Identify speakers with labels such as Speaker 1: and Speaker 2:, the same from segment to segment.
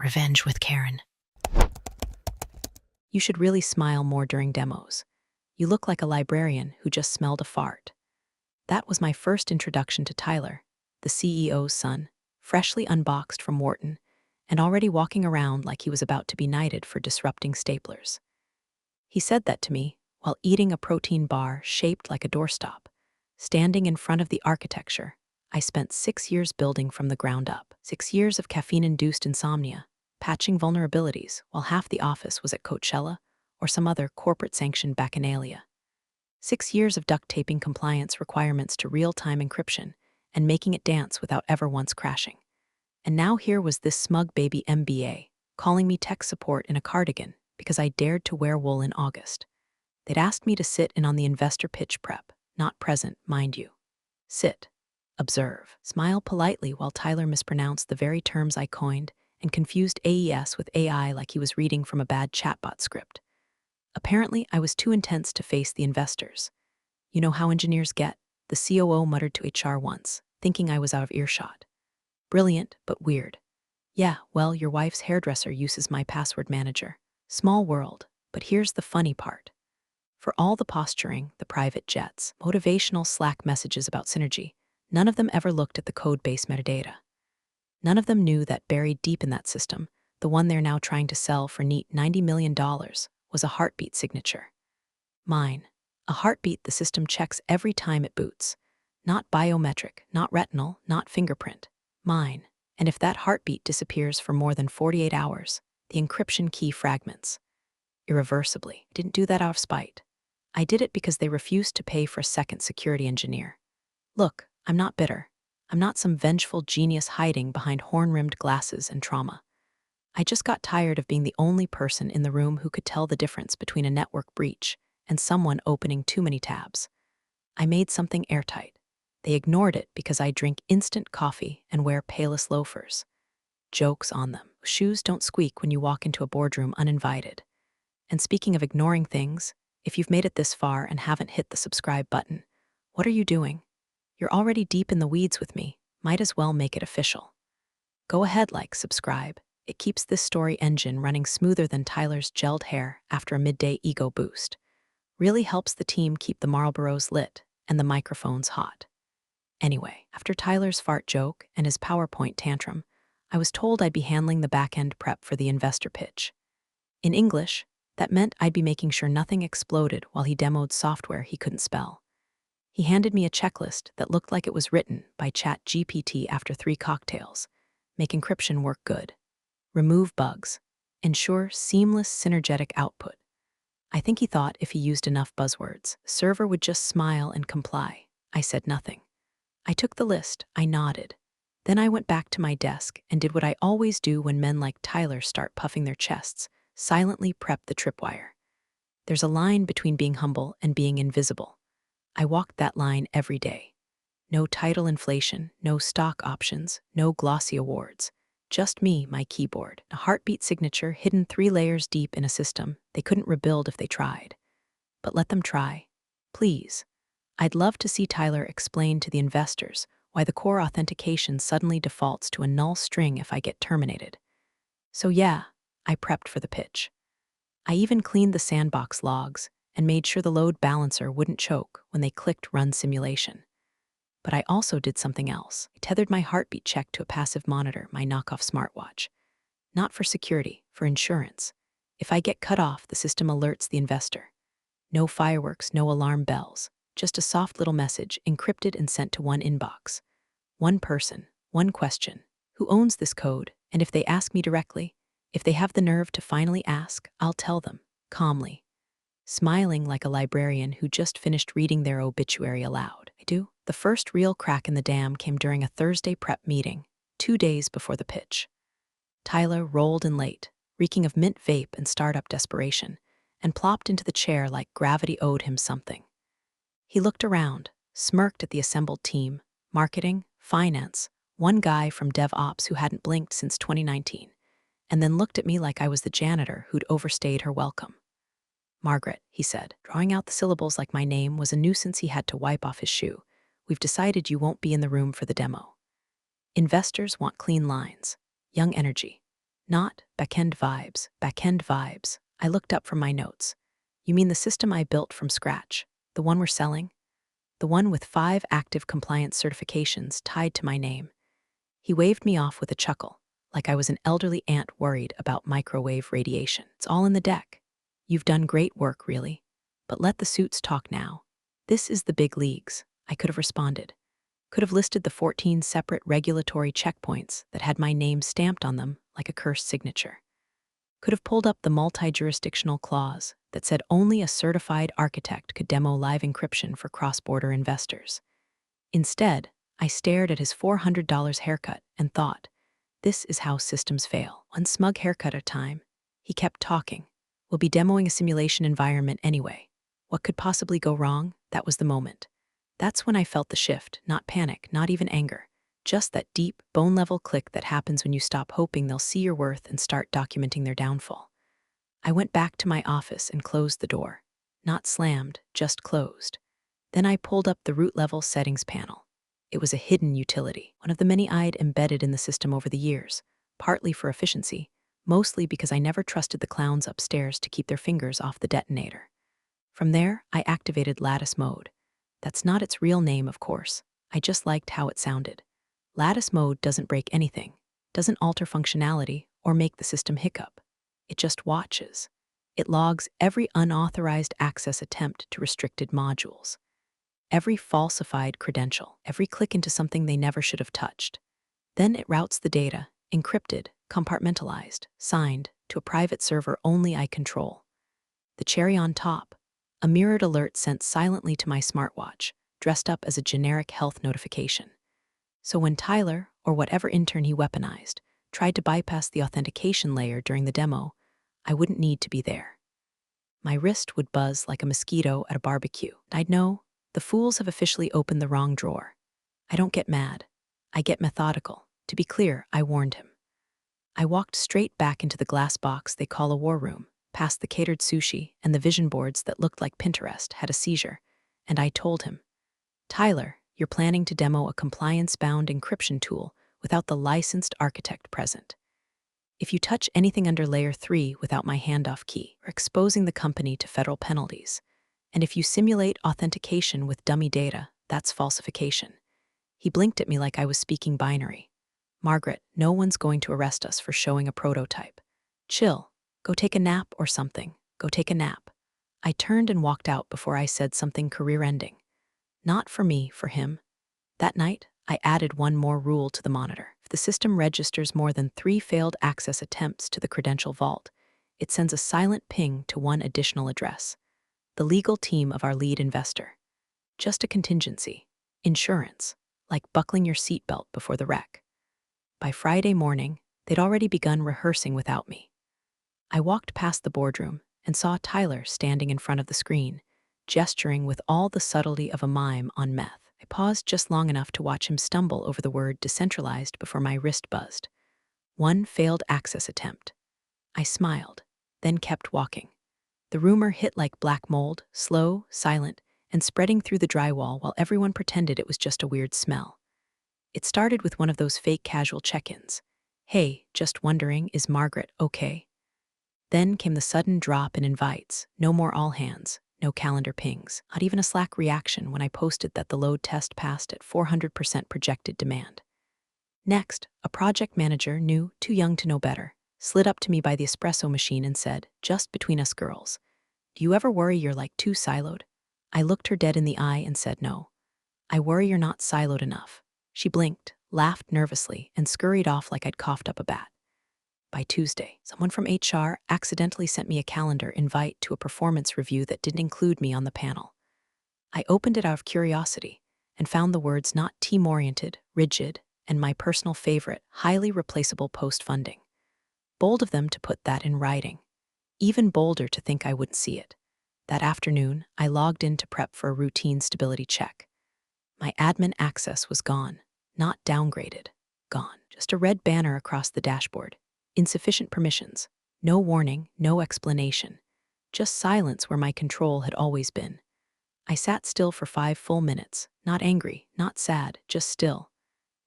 Speaker 1: Revenge with Karen.
Speaker 2: You should really smile more during demos. You look like a librarian who just smelled a fart. That was my first introduction to Tyler, the CEO's son, freshly unboxed from Wharton, and already walking around like he was about to be knighted for disrupting staplers. He said that to me while eating a protein bar shaped like a doorstop, standing in front of the architecture I spent 6 years building from the ground up. 6 years of caffeine-induced insomnia, patching vulnerabilities while half the office was at Coachella or some other corporate-sanctioned bacchanalia. 6 years of duct-taping compliance requirements to real-time encryption and making it dance without ever once crashing. And now here was this smug baby MBA calling me tech support in a cardigan because I dared to wear wool in August. They'd asked me to sit in on the investor pitch prep, not present, mind you. Sit. Observe. Smile politely while Tyler mispronounced the very terms I coined and confused AES with AI like he was reading from a bad chatbot script. Apparently, I was too intense to face the investors. You know how engineers get, the COO muttered to HR once, thinking I was out of earshot. Brilliant, but weird. Yeah, well, your wife's hairdresser uses my password manager. Small world, but here's the funny part. For all the posturing, the private jets, motivational Slack messages about synergy, none of them ever looked at the code-based metadata. None of them knew that buried deep in that system, the one they're now trying to sell for neat $90 million, was a heartbeat signature. Mine. A heartbeat the system checks every time it boots. Not biometric, not retinal, not fingerprint. Mine. And if that heartbeat disappears for more than 48 hours, the encryption key fragments. Irreversibly. I didn't do that out of spite. I did it because they refused to pay for a second security engineer. Look, I'm not bitter. I'm not some vengeful genius hiding behind horn-rimmed glasses and trauma. I just got tired of being the only person in the room who could tell the difference between a network breach and someone opening too many tabs. I made something airtight. They ignored it because I drink instant coffee and wear Payless loafers. Joke's on them. Shoes don't squeak when you walk into a boardroom uninvited. And speaking of ignoring things, if you've made it this far and haven't hit the subscribe button, what are you doing? You're already deep in the weeds with me. Might as well make it official. Go ahead, subscribe. It keeps this story engine running smoother than Tyler's gelled hair after a midday ego boost. Really helps the team keep the Marlboros lit and the microphones hot. Anyway, after Tyler's fart joke and his PowerPoint tantrum, I was told I'd be handling the back-end prep for the investor pitch. In English, that meant I'd be making sure nothing exploded while he demoed software he couldn't spell. He handed me a checklist that looked like it was written by ChatGPT after 3 cocktails. Make encryption work good. Remove bugs. Ensure seamless synergetic output. I think he thought if he used enough buzzwords, the server would just smile and comply. I said nothing. I took the list, I nodded. Then I went back to my desk and did what I always do when men like Tyler start puffing their chests, silently prep the tripwire. There's a line between being humble and being invisible. I walked that line every day. No title inflation, no stock options, no glossy awards. Just me, my keyboard, a heartbeat signature hidden 3 layers deep in a system they couldn't rebuild if they tried. But let them try. Please. I'd love to see Tyler explain to the investors why the core authentication suddenly defaults to a null string if I get terminated. So yeah, I prepped for the pitch. I even cleaned the sandbox logs and made sure the load balancer wouldn't choke when they clicked run simulation. But I also did something else. I tethered my heartbeat check to a passive monitor, my knockoff smartwatch. Not for security, for insurance. If I get cut off, the system alerts the investor. No fireworks, no alarm bells. Just a soft little message, encrypted and sent to one inbox. One person, one question. Who owns this code? And if they ask me directly, if they have the nerve to finally ask, I'll tell them, calmly. Smiling like a librarian who just finished reading their obituary aloud. I do. The first real crack in the dam came during a Thursday prep meeting, 2 days before the pitch. Tyler rolled in late, reeking of mint vape and startup desperation, and plopped into the chair like gravity owed him something. He looked around, smirked at the assembled team, marketing, finance, one guy from DevOps who hadn't blinked since 2019, and then looked at me like I was the janitor who'd overstayed her welcome. Margaret, he said, drawing out the syllables like my name was a nuisance he had to wipe off his shoe. We've decided you won't be in the room for the demo. Investors want clean lines, young energy. Not backend vibes, backend vibes. I looked up from my notes. You mean the system I built from scratch? The one we're selling? The one with 5 active compliance certifications tied to my name. He waved me off with a chuckle, like I was an elderly aunt worried about microwave radiation. It's all in the deck. You've done great work, really. But let the suits talk now. This is the big leagues, I could have responded. Could have listed the 14 separate regulatory checkpoints that had my name stamped on them like a cursed signature. Could have pulled up the multi-jurisdictional clause that said only a certified architect could demo live encryption for cross-border investors. Instead, I stared at his $400 haircut and thought, this is how systems fail. One smug haircut at a time. He kept talking. We'll be demoing a simulation environment anyway. What could possibly go wrong? That was the moment. That's when I felt the shift, not panic, not even anger. Just that deep, bone-level click that happens when you stop hoping they'll see your worth and start documenting their downfall. I went back to my office and closed the door. Not slammed, just closed. Then I pulled up the root-level settings panel. It was a hidden utility, one of the many I'd embedded in the system over the years, partly for efficiency, mostly because I never trusted the clowns upstairs to keep their fingers off the detonator. From there, I activated lattice mode. That's not its real name, of course. I just liked how it sounded. Lattice mode doesn't break anything, doesn't alter functionality, or make the system hiccup. It just watches. It logs every unauthorized access attempt to restricted modules, every falsified credential, every click into something they never should have touched. Then it routes the data, encrypted, compartmentalized, signed, to a private server only I control. The cherry on top, a mirrored alert sent silently to my smartwatch, dressed up as a generic health notification. So when Tyler, or whatever intern he weaponized, tried to bypass the authentication layer during the demo, I wouldn't need to be there. My wrist would buzz like a mosquito at a barbecue. I'd know, the fools have officially opened the wrong drawer. I don't get mad. I get methodical. To be clear, I warned him. I walked straight back into the glass box they call a war room, past the catered sushi and the vision boards that looked like Pinterest had a seizure, and I told him, Tyler, you're planning to demo a compliance-bound encryption tool without the licensed architect present. If you touch anything under Layer 3 without my handoff key, you're exposing the company to federal penalties. And if you simulate authentication with dummy data, that's falsification. He blinked at me like I was speaking binary. Margaret, no one's going to arrest us for showing a prototype. Chill. Go take a nap or something. Go take a nap. I turned and walked out before I said something career-ending. Not for me, for him. That night, I added one more rule to the monitor. If the system registers more than 3 failed access attempts to the credential vault, it sends a silent ping to one additional address. The legal team of our lead investor. Just a contingency. Insurance. Like buckling your seatbelt before the wreck. By Friday morning, they'd already begun rehearsing without me. I walked past the boardroom and saw Tyler standing in front of the screen, gesturing with all the subtlety of a mime on meth. I paused just long enough to watch him stumble over the word decentralized before my wrist buzzed. 1 failed access attempt. I smiled, then kept walking. The rumor hit like black mold, slow, silent, and spreading through the drywall while everyone pretended it was just a weird smell. It started with one of those fake casual check-ins. Hey, just wondering, is Margaret okay? Then came the sudden drop in invites, no more all hands, no calendar pings, not even a Slack reaction when I posted that the load test passed at 400% projected demand. Next, a project manager, new, too young to know better, slid up to me by the espresso machine and said, just between us girls, do you ever worry you're like too siloed? I looked her dead in the eye and said no. I worry you're not siloed enough. She blinked, laughed nervously, and scurried off like I'd coughed up a bat. By Tuesday, someone from HR accidentally sent me a calendar invite to a performance review that didn't include me on the panel. I opened it out of curiosity and found the words not team-oriented, rigid, and my personal favorite, highly replaceable post-funding. Bold of them to put that in writing. Even bolder to think I wouldn't see it. That afternoon, I logged in to prep for a routine stability check. My admin access was gone, not downgraded, gone. Just a red banner across the dashboard. Insufficient permissions. No warning, no explanation. Just silence where my control had always been. I sat still for 5 full minutes, not angry, not sad, just still.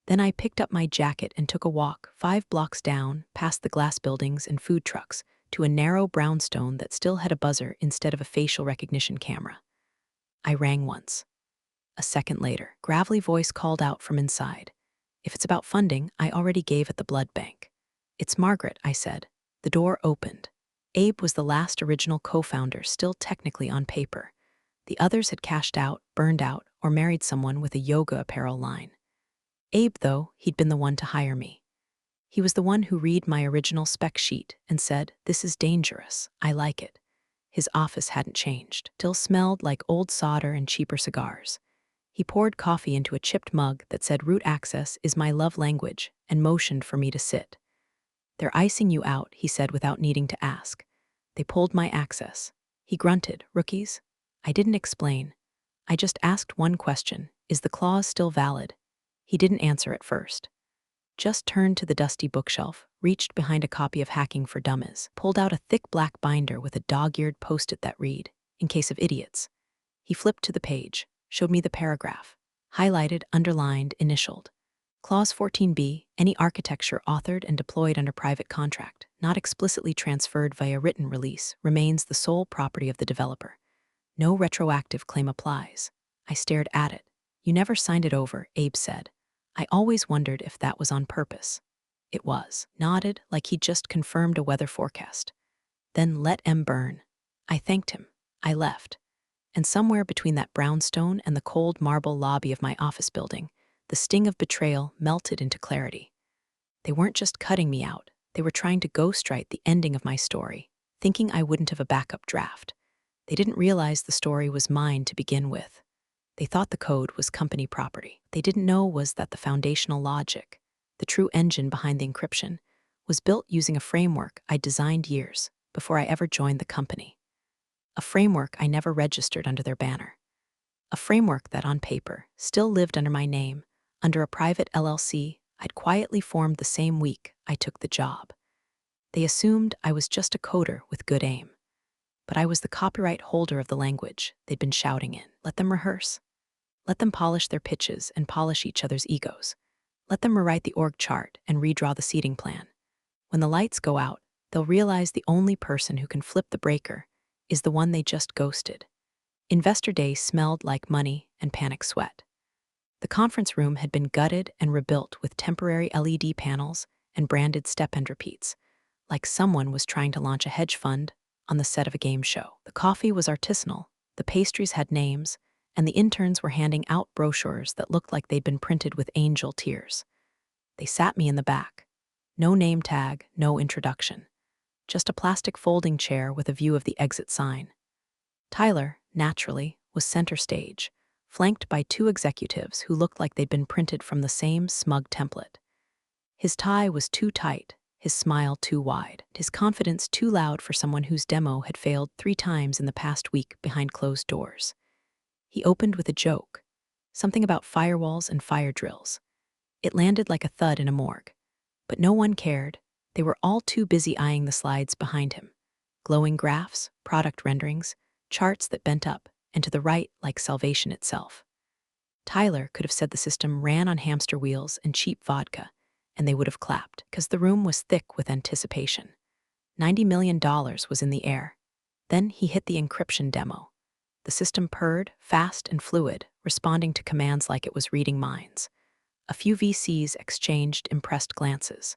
Speaker 2: Then I picked up my jacket and took a walk 5 blocks down, past the glass buildings and food trucks, to a narrow brownstone that still had a buzzer instead of a facial recognition camera. I rang once. A second later, gravelly voice called out from inside. If it's about funding, I already gave at the blood bank. It's Margaret, I said. The door opened. Abe was the last original co-founder, still technically on paper. The others had cashed out, burned out, or married someone with a yoga apparel line. Abe, though, he'd been the one to hire me. He was the one who read my original spec sheet and said, "This is dangerous. I like it." His office hadn't changed, still smelled like old solder and cheaper cigars. He poured coffee into a chipped mug that said root access is my love language and motioned for me to sit. "They're icing you out," he said without needing to ask. They pulled my access. He grunted, "Rookies?" I didn't explain. I just asked one question, is the clause still valid? He didn't answer at first. Just turned to the dusty bookshelf, reached behind a copy of Hacking for Dummies, pulled out a thick black binder with a dog-eared post-it that read, "In case of idiots." He flipped to the page, showed me the paragraph, highlighted, underlined, initialed. Clause 14b, any architecture authored and deployed under private contract, not explicitly transferred via written release, remains the sole property of the developer. No retroactive claim applies. I stared at it. "You never signed it over," Abe said. I always wondered if that was on purpose. It was. Nodded like he'd just confirmed a weather forecast. Then let em burn. I thanked him. I left. And somewhere between that brownstone and the cold marble lobby of my office building, the sting of betrayal melted into clarity. They weren't just cutting me out. They were trying to ghostwrite the ending of my story, thinking I wouldn't have a backup draft. They didn't realize the story was mine to begin with. They thought the code was company property. They didn't know was that the foundational logic, the true engine behind the encryption, was built using a framework I'd designed years before I ever joined the company. A framework I never registered under their banner. A framework that, on paper, still lived under my name, under a private LLC I'd quietly formed the same week I took the job. They assumed I was just a coder with good aim. But I was the copyright holder of the language they'd been shouting in. Let them rehearse. Let them polish their pitches and polish each other's egos. Let them rewrite the org chart and redraw the seating plan. When the lights go out, they'll realize the only person who can flip the breaker is the one they just ghosted. Investor Day smelled like money and panic sweat. The conference room had been gutted and rebuilt with temporary LED panels and branded step-and repeats, like someone was trying to launch a hedge fund on the set of a game show. The coffee was artisanal, the pastries had names, and the interns were handing out brochures that looked like they'd been printed with angel tears. They sat me in the back. No name tag, no introduction. Just a plastic folding chair with a view of the exit sign. Tyler, naturally, was center stage, flanked by 2 executives who looked like they'd been printed from the same smug template. His tie was too tight, his smile too wide, his confidence too loud for someone whose demo had failed 3 times in the past week behind closed doors. He opened with a joke, something about firewalls and fire drills. It landed like a thud in a morgue. But no one cared. They were all too busy eyeing the slides behind him. Glowing graphs, product renderings, charts that bent up and to the right like salvation itself. Tyler could have said the system ran on hamster wheels and cheap vodka, and they would have clapped, because the room was thick with anticipation. $90 million was in the air. Then he hit the encryption demo. The system purred, fast and fluid, responding to commands like it was reading minds. A few VCs exchanged impressed glances.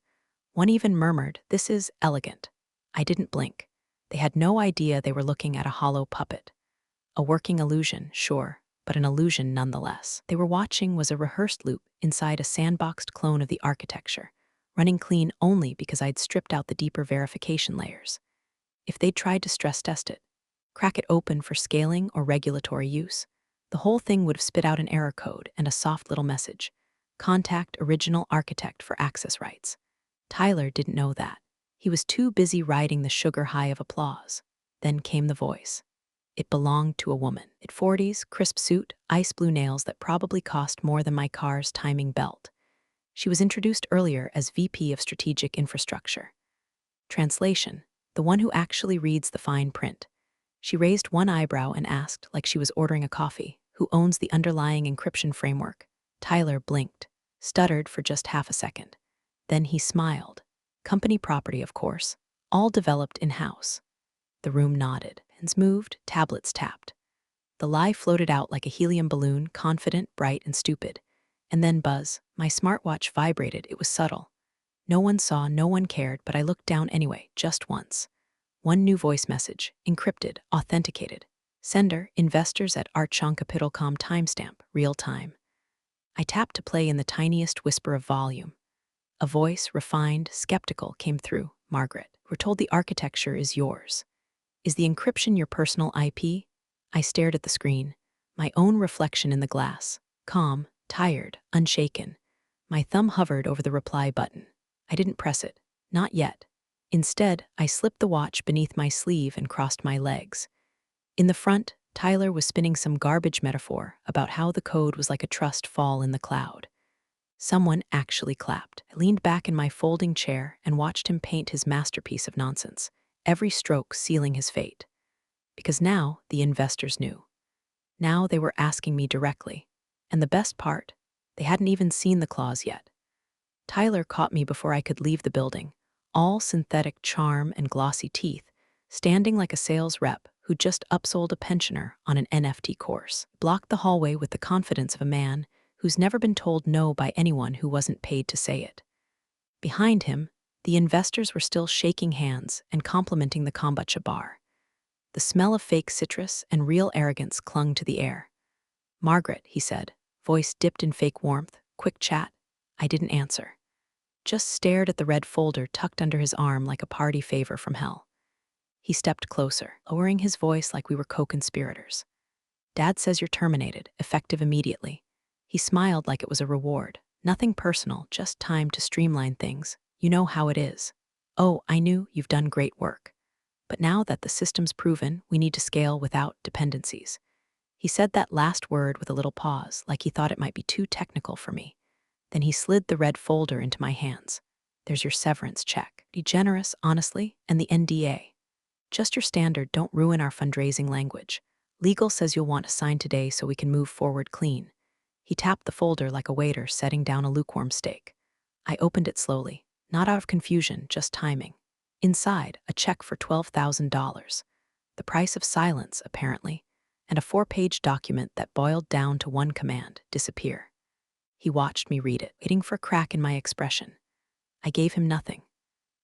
Speaker 2: One even murmured, "This is elegant." I didn't blink. They had no idea they were looking at a hollow puppet. A working illusion, sure, but an illusion nonetheless. They were watching was a rehearsed loop inside a sandboxed clone of the architecture, running clean only because I'd stripped out the deeper verification layers. If they'd tried to stress test it, crack it open for scaling or regulatory use, the whole thing would have spit out an error code and a soft little message. Contact original architect for access rights. Tyler didn't know that. He was too busy riding the sugar high of applause. Then came the voice. It belonged to a woman. Mid-40s, crisp suit, ice blue nails that probably cost more than my car's timing belt. She was introduced earlier as VP of Strategic Infrastructure. Translation, the one who actually reads the fine print. She raised one eyebrow and asked, like she was ordering a coffee, who owns the underlying encryption framework. Tyler blinked. stuttered for just half a second. Then he smiled. Company property, of course, all developed in-house. The room nodded. Pens moved, tablets tapped. The lie floated out like a helium balloon, confident, bright, and stupid. And then buzz. My smartwatch vibrated. It was subtle. No one saw, no one cared, but I looked down anyway, just once. One new voice message, encrypted, authenticated. Sender, investors at Archoncapital.com, timestamp, real time. I tapped to play in the tiniest whisper of volume. A voice, refined, skeptical, came through. Margaret, we're told the architecture is yours. Is the encryption your personal IP? I stared at the screen, my own reflection in the glass. Calm, tired, unshaken. My thumb hovered over the reply button. I didn't press it. Not yet. Instead, I slipped the watch beneath my sleeve and crossed my legs. In the front, Tyler was spinning some garbage metaphor about how the code was like a trust fall in the cloud. Someone actually clapped. I leaned back in my folding chair and watched him paint his masterpiece of nonsense, every stroke sealing his fate. Because now the investors knew. Now they were asking me directly. And the best part, they hadn't even seen the clause yet. Tyler caught me before I could leave the building, all synthetic charm and glossy teeth, standing like a sales rep who just upsold a pensioner on an NFT course. Blocked the hallway with the confidence of a man who's never been told no by anyone who wasn't paid to say it. Behind him, the investors were still shaking hands and complimenting the kombucha bar. The smell of fake citrus and real arrogance clung to the air. Margaret, he said, voice dipped in fake warmth, quick chat. I didn't answer. Just stared at the red folder tucked under his arm like a party favor from hell. He stepped closer, lowering his voice like we were co-conspirators. Dad says you're terminated, effective immediately. He smiled like it was a reward. Nothing personal, just time to streamline things. You know how it is. Oh, I knew, you've done great work. But now that the system's proven, we need to scale without dependencies. He said that last word with a little pause, like he thought it might be too technical for me. Then he slid the red folder into my hands. There's your severance check. Be generous, honestly, and the NDA. Just your standard, don't ruin our fundraising language. Legal says you'll want to sign today so we can move forward clean. He tapped the folder like a waiter setting down a lukewarm steak. I opened it slowly, not out of confusion, just timing. Inside, a check for $12,000. The price of silence, apparently, and a 4-page document that boiled down to one command, disappear. He watched me read it, waiting for a crack in my expression. I gave him nothing.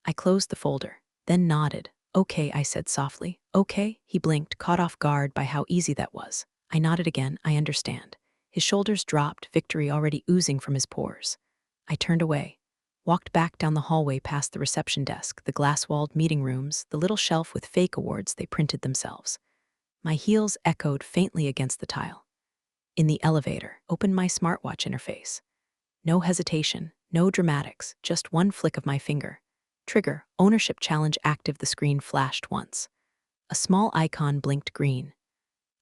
Speaker 2: I closed the folder, then nodded. Okay, I said softly. Okay, he blinked, caught off guard by how easy that was. I nodded again, I understand. His shoulders dropped, victory already oozing from his pores. I turned away, walked back down the hallway past the reception desk, the glass-walled meeting rooms, the little shelf with fake awards they printed themselves. My heels echoed faintly against the tile. In the elevator, opened my smartwatch interface. No hesitation, no dramatics, just one flick of my finger. Trigger, ownership challenge active. The screen flashed once. A small icon blinked green.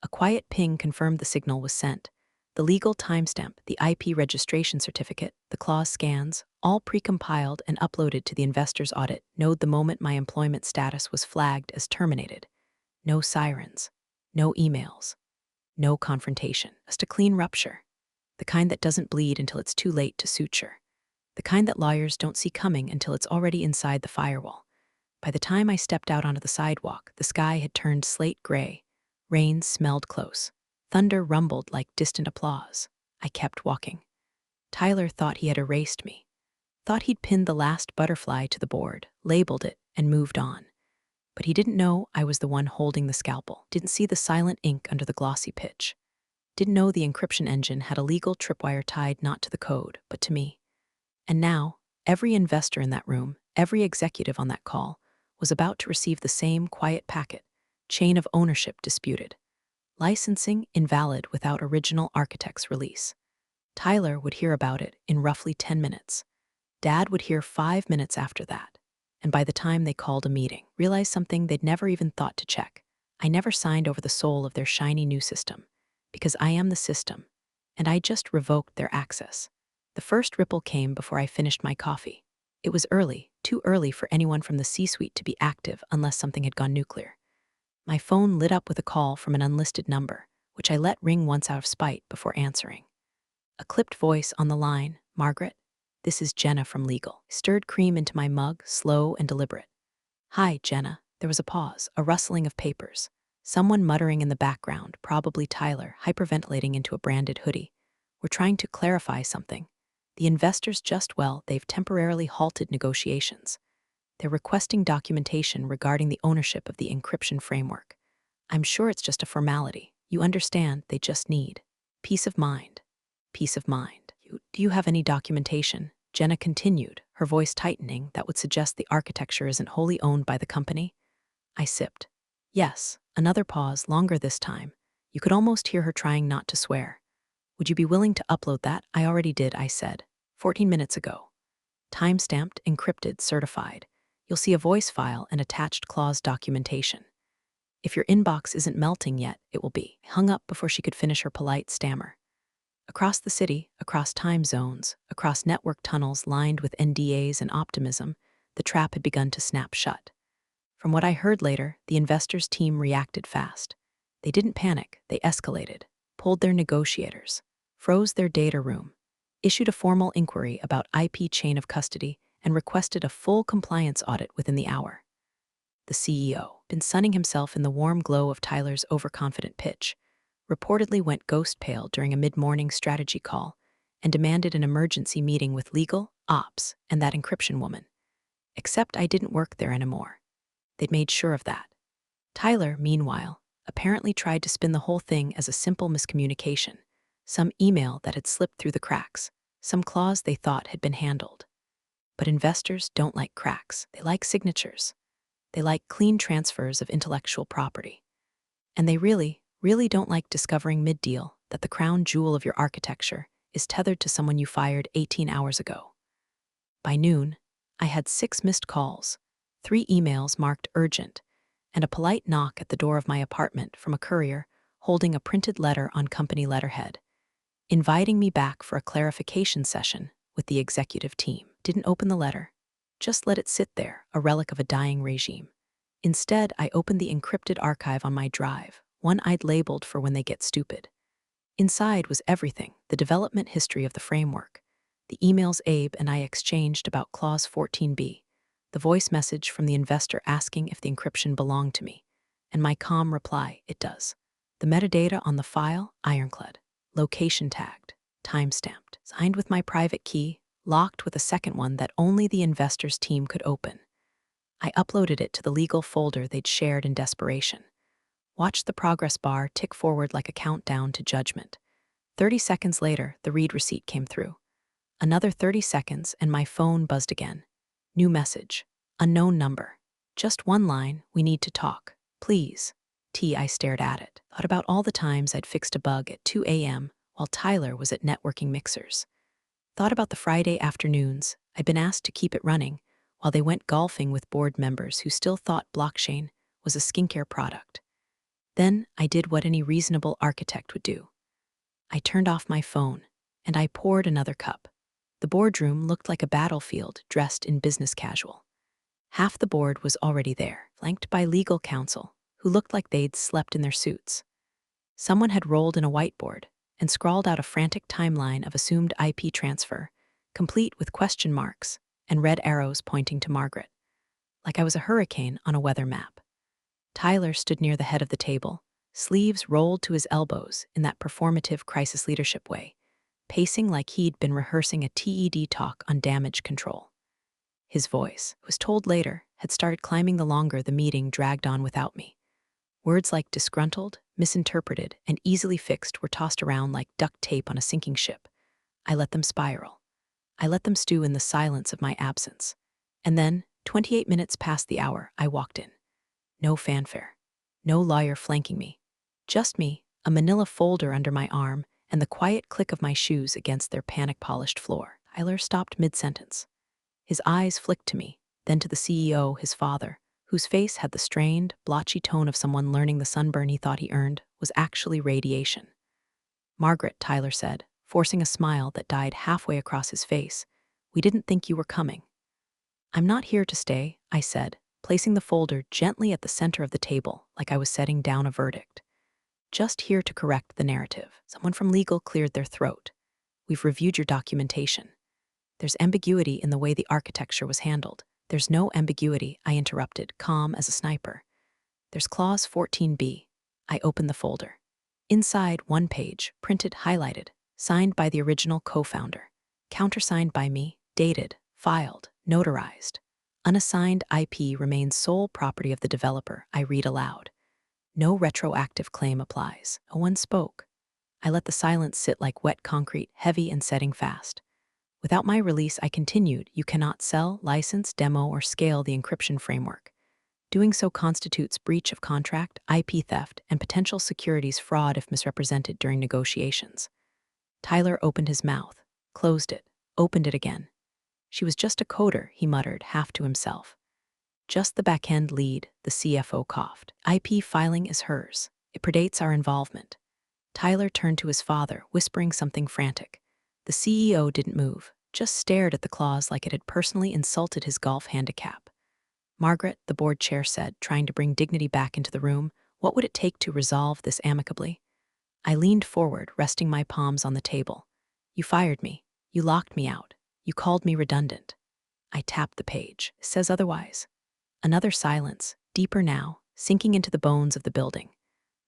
Speaker 2: A quiet ping confirmed the signal was sent. The legal timestamp, the IP registration certificate, the clause scans, all precompiled and uploaded to the investor's audit node the moment my employment status was flagged as terminated. No sirens, no emails, no confrontation, just a clean rupture. The kind that doesn't bleed until it's too late to suture. The kind that lawyers don't see coming until it's already inside the firewall. By the time I stepped out onto the sidewalk, the sky had turned slate gray. Rain smelled close. Thunder rumbled like distant applause. I kept walking. Tyler thought he had erased me. Thought he'd pinned the last butterfly to the board, labeled it, and moved on. But he didn't know I was the one holding the scalpel. Didn't see the silent ink under the glossy pitch. Didn't know the encryption engine had a legal tripwire tied not to the code, but to me. And now, every investor in that room, every executive on that call, was about to receive the same quiet packet, chain of ownership disputed. Licensing invalid without original architect's release. Tyler would hear about it in roughly 10 minutes. Dad would hear 5 minutes after that. And by the time they called a meeting, realized something they'd never even thought to check. I never signed over the soul of their shiny new system, because I am the system, and I just revoked their access. The first ripple came before I finished my coffee. It was early, too early for anyone from the C-suite to be active unless something had gone nuclear. My phone lit up with a call from an unlisted number, which I let ring once out of spite before answering. A clipped voice on the line, Margaret, this is Jenna from legal. Stirred cream into my mug, slow and deliberate. Hi, Jenna. There was a pause, a rustling of papers. Someone muttering in the background, probably Tyler, hyperventilating into a branded hoodie. We're trying to clarify something. The investors they've temporarily halted negotiations. They're requesting documentation regarding the ownership of the encryption framework. I'm sure it's just a formality. You understand, they just need peace of mind. Peace of mind. Do you have any documentation? Jenna continued, her voice tightening, that would suggest the architecture isn't wholly owned by the company. I sipped. Yes, another pause, longer this time. You could almost hear her trying not to swear. Would you be willing to upload that? I already did, I said. 14 minutes ago. Time-stamped, encrypted, certified. You'll see a voice file and attached clause documentation. If your inbox isn't melting yet, it will be. Hung up before she could finish her polite stammer. Across the city, across time zones, across network tunnels lined with NDAs and optimism, the trap had begun to snap shut. From what I heard later, the investors' team reacted fast. They didn't panic, they escalated, pulled their negotiators, froze their data room, issued a formal inquiry about IP chain of custody, and requested a full compliance audit within the hour. The CEO, been sunning himself in the warm glow of Tyler's overconfident pitch, reportedly went ghost pale during a mid-morning strategy call and demanded an emergency meeting with legal, ops, and that encryption woman. Except I didn't work there anymore. They'd made sure of that. Tyler, meanwhile, apparently tried to spin the whole thing as a simple miscommunication, some email that had slipped through the cracks, some clause they thought had been handled. But investors don't like cracks. They like signatures. They like clean transfers of intellectual property. And they really don't like discovering mid-deal that the crown jewel of your architecture is tethered to someone you fired 18 hours ago. By noon, I had 6 missed calls, 3 emails marked urgent, and a polite knock at the door of my apartment from a courier holding a printed letter on company letterhead, inviting me back for a clarification session with the executive team. Didn't open the letter, just let it sit there, a relic of a dying regime. Instead, I opened the encrypted archive on my drive, one I'd labeled for when they get stupid. Inside was everything: the development history of the framework, the emails Abe and I exchanged about Clause 14b, the voice message from the investor asking if the encryption belonged to me, and my calm reply, it does. The metadata on the file, ironclad, location tagged, time-stamped, signed with my private key, locked with a second one that only the investors' team could open. I uploaded it to the legal folder they'd shared in desperation. Watched the progress bar tick forward like a countdown to judgment. 30 seconds later, the read receipt came through. Another 30 seconds and my phone buzzed again. New message. Unknown number. Just one line, we need to talk. Please. I stared at it. Thought about all the times I'd fixed a bug at 2 a.m. while Tyler was at networking mixers. Thought about the Friday afternoons I'd been asked to keep it running while they went golfing with board members who still thought blockchain was a skincare product. Then I did what any reasonable architect would do. I turned off my phone, and I poured another cup. The boardroom looked like a battlefield dressed in business casual. Half the board was already there, flanked by legal counsel, who looked like they'd slept in their suits. Someone had rolled in a whiteboard and scrawled out a frantic timeline of assumed IP transfer, complete with question marks and red arrows pointing to Margaret, like I was a hurricane on a weather map. Tyler stood near the head of the table, sleeves rolled to his elbows in that performative crisis leadership way, pacing like he'd been rehearsing a TED talk on damage control. His voice, was told later, had started climbing the longer the meeting dragged on without me. Words like disgruntled, misinterpreted, and easily fixed were tossed around like duct tape on a sinking ship. I let them spiral. I let them stew in the silence of my absence. And then, 28 minutes past the hour, I walked in. No fanfare. No lawyer flanking me. Just me, a manila folder under my arm, and the quiet click of my shoes against their panic-polished floor. Tyler stopped mid-sentence. His eyes flicked to me, then to the CEO, his father, whose face had the strained, blotchy tone of someone learning the sunburn he thought he earned was actually radiation. Margaret, Tyler said, forcing a smile that died halfway across his face, we didn't think you were coming. I'm not here to stay, I said, placing the folder gently at the center of the table like I was setting down a verdict. Just here to correct the narrative. Someone from legal cleared their throat. We've reviewed your documentation. There's ambiguity in the way the architecture was handled. There's no ambiguity, I interrupted, calm as a sniper. There's clause 14b. I opened the folder. Inside, one page, printed, highlighted, signed by the original co-founder. Countersigned by me, dated, filed, notarized. Unassigned IP remains sole property of the developer, I read aloud. No retroactive claim applies. No one spoke. I let the silence sit like wet concrete, heavy and setting fast. Without my release, I continued, you cannot sell, license, demo, or scale the encryption framework. Doing so constitutes breach of contract, IP theft, and potential securities fraud if misrepresented during negotiations. Tyler opened his mouth, closed it, opened it again. She was just a coder, he muttered, half to himself. Just the back-end lead, the CFO coughed. IP filing is hers. It predates our involvement. Tyler turned to his father, whispering something frantic. The CEO didn't move, just stared at the clause like it had personally insulted his golf handicap. Margaret, the board chair said, trying to bring dignity back into the room, what would it take to resolve this amicably? I leaned forward, resting my palms on the table. You fired me. You locked me out. You called me redundant. I tapped the page. It says otherwise. Another silence, deeper now, sinking into the bones of the building.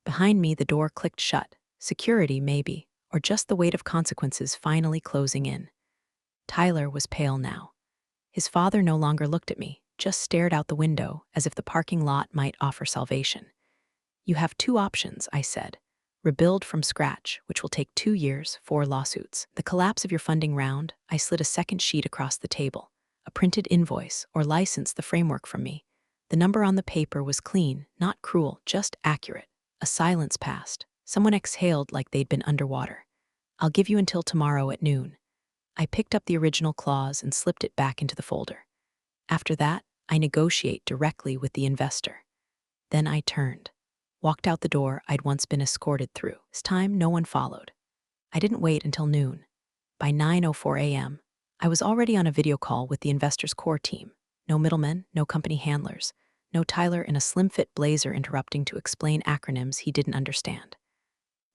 Speaker 2: Behind me, the door clicked shut. Security, maybe, or just the weight of consequences finally closing in. Tyler was pale now. His father no longer looked at me, just stared out the window as if the parking lot might offer salvation. You have two options, I said. Rebuild from scratch, which will take 2 years, 4 lawsuits. The collapse of your funding round, I slid a second sheet across the table. A printed invoice, or license the framework from me. The number on the paper was clean, not cruel, just accurate. A silence passed. Someone exhaled like they'd been underwater. I'll give you until tomorrow at noon. I picked up the original clause and slipped it back into the folder. After that, I negotiate directly with the investor. Then I turned. Walked out the door I'd once been escorted through. This time, no one followed. I didn't wait until noon. By 9:04 a.m., I was already on a video call with the investor's core team. No middlemen, no company handlers, no Tyler in a slim-fit blazer interrupting to explain acronyms he didn't understand.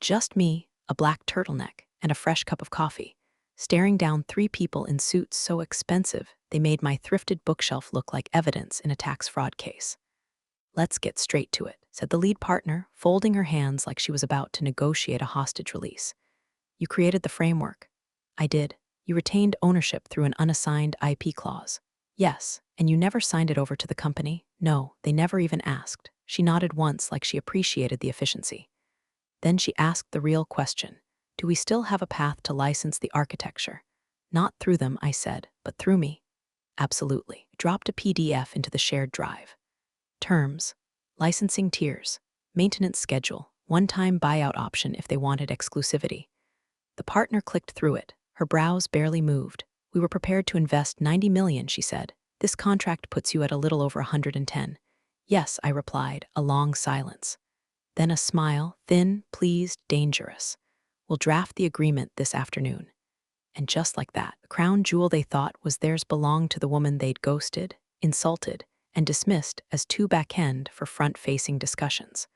Speaker 2: Just me, a black turtleneck, and a fresh cup of coffee, staring down 3 people in suits so expensive they made my thrifted bookshelf look like evidence in a tax fraud case. Let's get straight to it, said the lead partner, folding her hands like she was about to negotiate a hostage release. You created the framework. I did. You retained ownership through an unassigned IP clause. Yes, and you never signed it over to the company? No, they never even asked. She nodded once like she appreciated the efficiency. Then she asked the real question. Do we still have a path to license the architecture? Not through them, I said, but through me. Absolutely. I dropped a PDF into the shared drive. Terms, licensing tiers, maintenance schedule, one-time buyout option if they wanted exclusivity. The partner clicked through it. Her brows barely moved. We were prepared to invest $90 million, she said. This contract puts you at a little over 110. Yes, I replied, a long silence. Then a smile, thin, pleased, dangerous. We'll draft the agreement this afternoon. And just like that, the crown jewel they thought was theirs belonged to the woman they'd ghosted, insulted, and dismissed as too back-end for front-facing discussions.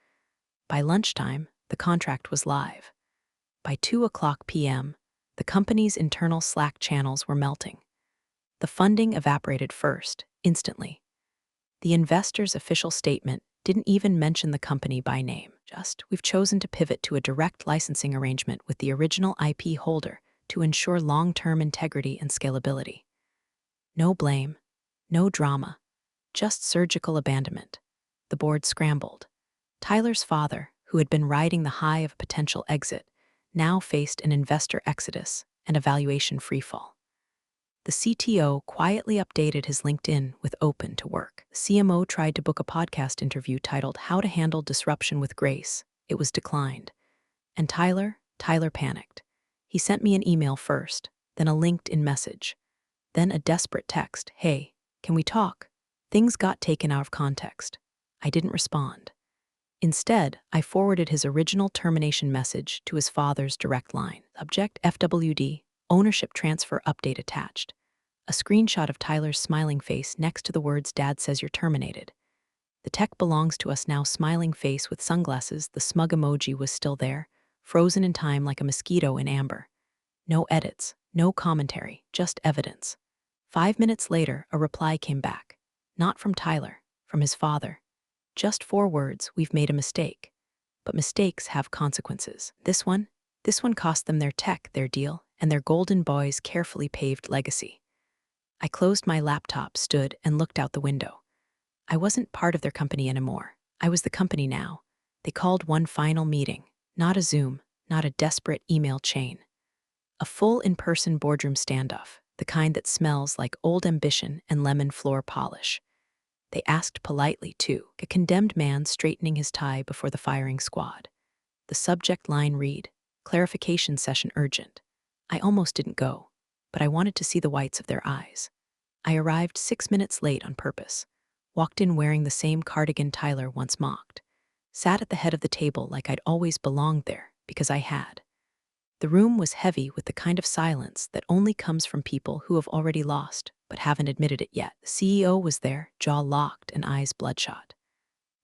Speaker 2: By lunchtime, the contract was live. By 2:00 p.m., the company's internal Slack channels were melting. The funding evaporated first, instantly. The investor's official statement didn't even mention the company by name. Just, we've chosen to pivot to a direct licensing arrangement with the original IP holder to ensure long-term integrity and scalability. No blame, no drama, just surgical abandonment. The board scrambled. Tyler's father, who had been riding the high of a potential exit, now faced an investor exodus and a valuation freefall. The CTO quietly updated his LinkedIn with open to work. The CMO tried to book a podcast interview titled How to Handle Disruption with Grace. It was declined. And Tyler panicked. He sent me an email first, then a LinkedIn message, then a desperate text, hey, can we talk? Things got taken out of context. I didn't respond. Instead, I forwarded his original termination message to his father's direct line. Subject FWD, ownership transfer update attached. A screenshot of Tyler's smiling face next to the words Dad says you're terminated. The tech belongs to us now, smiling face with sunglasses, the smug emoji was still there, frozen in time like a mosquito in amber. No edits, no commentary, just evidence. 5 minutes later, a reply came back. Not from Tyler, from his father. Just 4 words: we've made a mistake. But mistakes have consequences. This one cost them their tech, their deal, and their Golden Boy's carefully paved legacy. I closed my laptop, stood, and looked out the window. I wasn't part of their company anymore. I was the company now. They called one final meeting. Not a Zoom, not a desperate email chain. A full in-person boardroom standoff, the kind that smells like old ambition and lemon floor polish. They asked politely, too, a condemned man straightening his tie before the firing squad. The subject line read, "Clarification session urgent." I almost didn't go, but I wanted to see the whites of their eyes. I arrived 6 minutes late on purpose, walked in wearing the same cardigan Tyler once mocked, sat at the head of the table like I'd always belonged there, because I had. The room was heavy with the kind of silence that only comes from people who have already lost but haven't admitted it yet. The CEO was there, jaw locked and eyes bloodshot.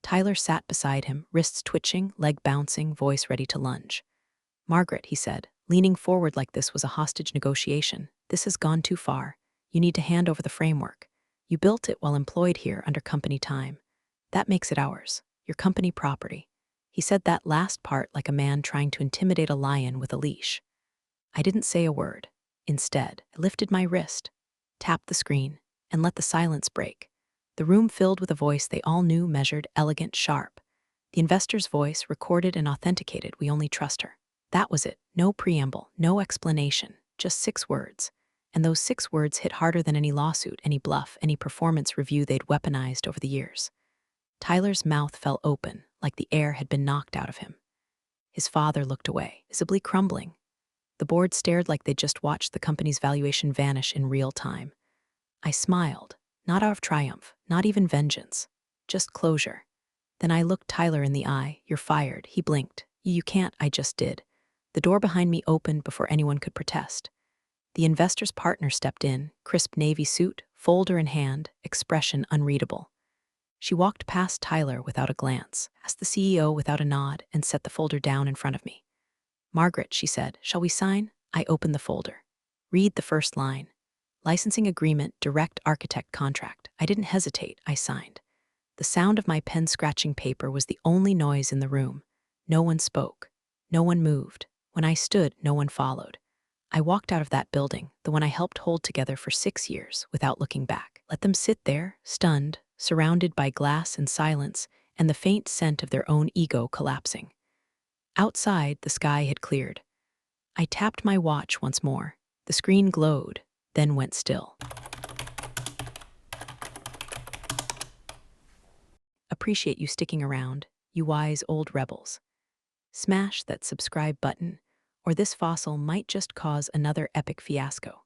Speaker 2: Tyler sat beside him, wrists twitching, leg bouncing, voice ready to lunge. "Margaret," he said, leaning forward like this was a hostage negotiation, "this has gone too far. You need to hand over the framework. You built it while employed here under company time. That makes it ours, your company property." He said that last part like a man trying to intimidate a lion with a leash. I didn't say a word. Instead, I lifted my wrist, tapped the screen, and let the silence break. The room filled with a voice they all knew, measured, elegant, sharp. The investor's voice, recorded and authenticated. "We only trust her." That was it. No preamble, no explanation, just 6 words. And those 6 words hit harder than any lawsuit, any bluff, any performance review they'd weaponized over the years. Tyler's mouth fell open, like the air had been knocked out of him. His father looked away, visibly crumbling. The board stared like they'd just watched the company's valuation vanish in real time. I smiled, not out of triumph, not even vengeance, just closure. Then I looked Tyler in the eye. "You're fired." He blinked. "You can't." I just did. The door behind me opened before anyone could protest. The investor's partner stepped in, crisp navy suit, folder in hand, expression unreadable. She walked past Tyler without a glance, past the CEO without a nod, and set the folder down in front of me. "Margaret," she said, "shall we sign?" I opened the folder. Read the first line. "Licensing agreement, direct architect contract." I didn't hesitate, I signed. The sound of my pen scratching paper was the only noise in the room. No one spoke. No one moved. When I stood, no one followed. I walked out of that building, the one I helped hold together for 6 years, without looking back. Let them sit there, stunned, surrounded by glass and silence, and the faint scent of their own ego collapsing. Outside, the sky had cleared. I tapped my watch once more. The screen glowed, then went still. Appreciate you sticking around, you wise old rebels. Smash that subscribe button, or this fossil might just cause another epic fiasco.